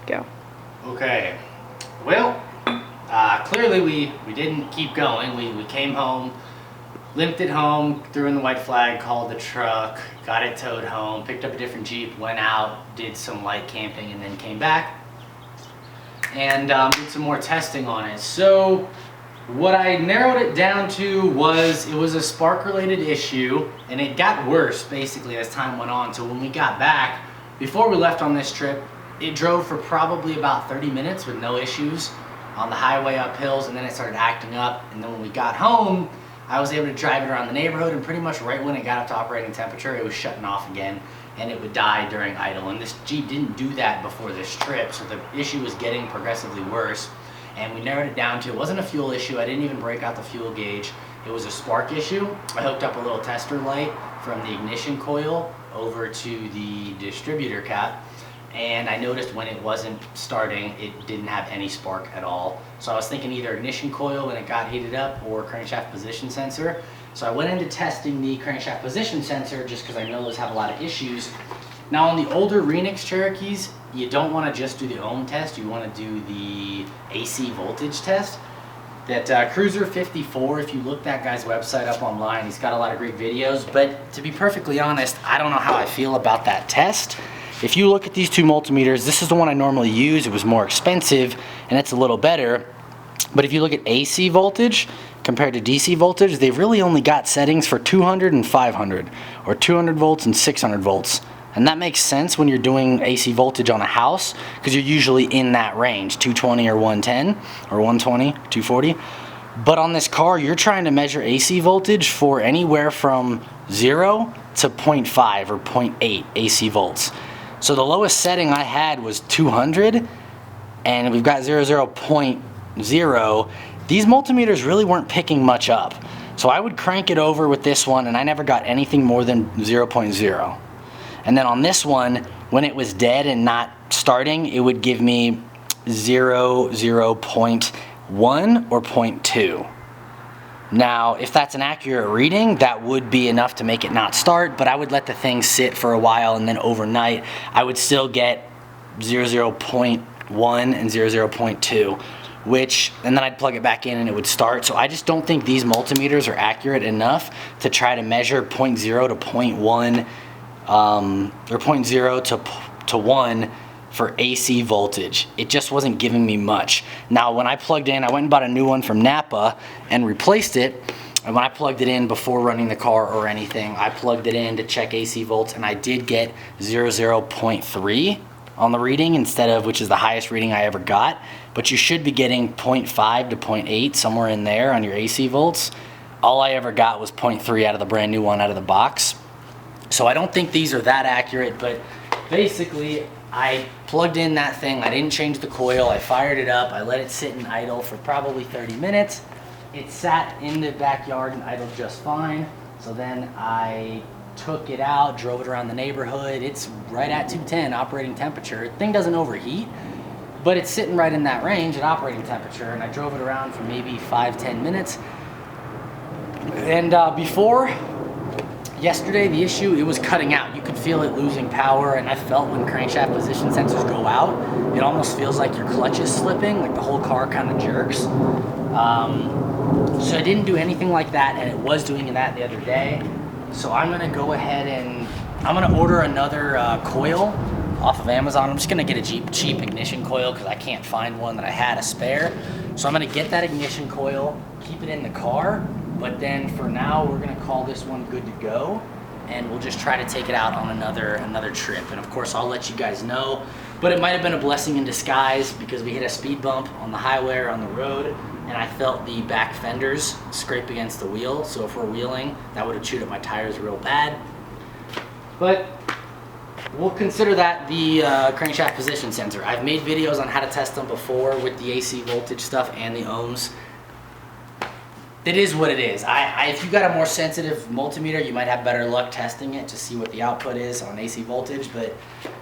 Go. Okay, well, clearly we didn't keep going. We came home, limped it home, threw in the white flag, called the truck, got it towed home, picked up a different Jeep, went out, did some light camping, and then came back and did some more testing on it. So what I narrowed it down to was it was a spark related issue, and it got worse basically as time went on. So when we got back, before we left on this trip, it drove for probably about 30 minutes with no issues on the highway up hills, and then it started acting up. And then when we got home, I was able to drive it around the neighborhood, and pretty much right when it got up to operating temperature, it was shutting off again, and it would die during idle. And this Jeep didn't do that before this trip, so the issue was getting progressively worse. And we narrowed it down to, it wasn't a fuel issue. I didn't even break out the fuel gauge. It was a spark issue. I hooked up a little tester light from the ignition coil over to the distributor cap, and I noticed when it wasn't starting, it didn't have any spark at all. So I was thinking either ignition coil when it got heated up or crankshaft position sensor. So I went into testing the crankshaft position sensor just because I know those have a lot of issues. Now on the older Renix Cherokees, you don't want to just do the ohm test, you want to do the AC voltage test. That Cruiser 54, if you look that guy's website up online, he's got a lot of great videos, but to be perfectly honest, I don't know how I feel about that test. If you look at these two multimeters, this is the one I normally use. It was more expensive and it's a little better. But if you look at AC voltage compared to DC voltage, they've really only got settings for 200 and 500, or 200 volts and 600 volts. And that makes sense when you're doing AC voltage on a house, because you're usually in that range, 220 or 110, or 120, 240. But on this car, you're trying to measure AC voltage for anywhere from 0 to 0.5 or 0.8 AC volts. So the lowest setting I had was 200, and we've got 0.0. These multimeters really weren't picking much up. So I would crank it over with this one, and I never got anything more than 0.0. And then on this one, when it was dead and not starting, it would give me 0.1 or 0.2. Now, if that's an accurate reading, that would be enough to make it not start, but I would let the thing sit for a while, and then overnight, I would still get 0.1 and 0.2, and then I'd plug it back in and it would start. So I just don't think these multimeters are accurate enough to try to measure 0.0 to 0.1, or 0.0 to 1 for AC voltage. It just wasn't giving me much. Now when I plugged in, I went and bought a new one from Napa and replaced it, and when I plugged it in before running the car or anything, I plugged it in to check AC volts, and I did get 0.3 on the reading instead of, which is the highest reading I ever got, but you should be getting 0.5 to 0.8, somewhere in there on your AC volts. All I ever got was 0.3 out of the brand new one out of the box. So I don't think these are that accurate, but basically I plugged in that thing, I didn't change the coil, I fired it up, I let it sit in idle for probably 30 minutes. It sat in the backyard and idled just fine. So then I took it out, drove it around the neighborhood. It's right at 210 operating temperature. The thing doesn't overheat, but it's sitting right in that range at operating temperature, and I drove it around for maybe 5-10 minutes. And before yesterday, the issue, it was cutting out. You could feel it losing power, and I felt when crankshaft position sensors go out, it almost feels like your clutch is slipping, like the whole car kind of jerks. So I didn't do anything like that, and it was doing that the other day. So I'm gonna go ahead and I'm gonna order another coil off of Amazon. I'm just gonna get a cheap ignition coil because I can't find one that I had a spare. So I'm gonna get that ignition coil, keep it in the car, but then for now we're gonna call this one good to go, and we'll just try to take it out on another trip. And of course I'll let you guys know, but it might have been a blessing in disguise because we hit a speed bump on the highway or on the road, and I felt the back fenders scrape against the wheel. So if we're wheeling, that would have chewed up my tires real bad. But we'll consider that the crankshaft position sensor. I've made videos on how to test them before with the AC voltage stuff and the ohms. It is what it is. If you got a more sensitive multimeter, you might have better luck testing it to see what the output is on AC voltage, but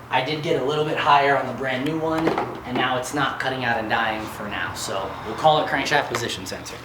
I did get a little bit higher on the brand new one, and now it's not cutting out and dying for now. So we'll call it crankshaft position sensor.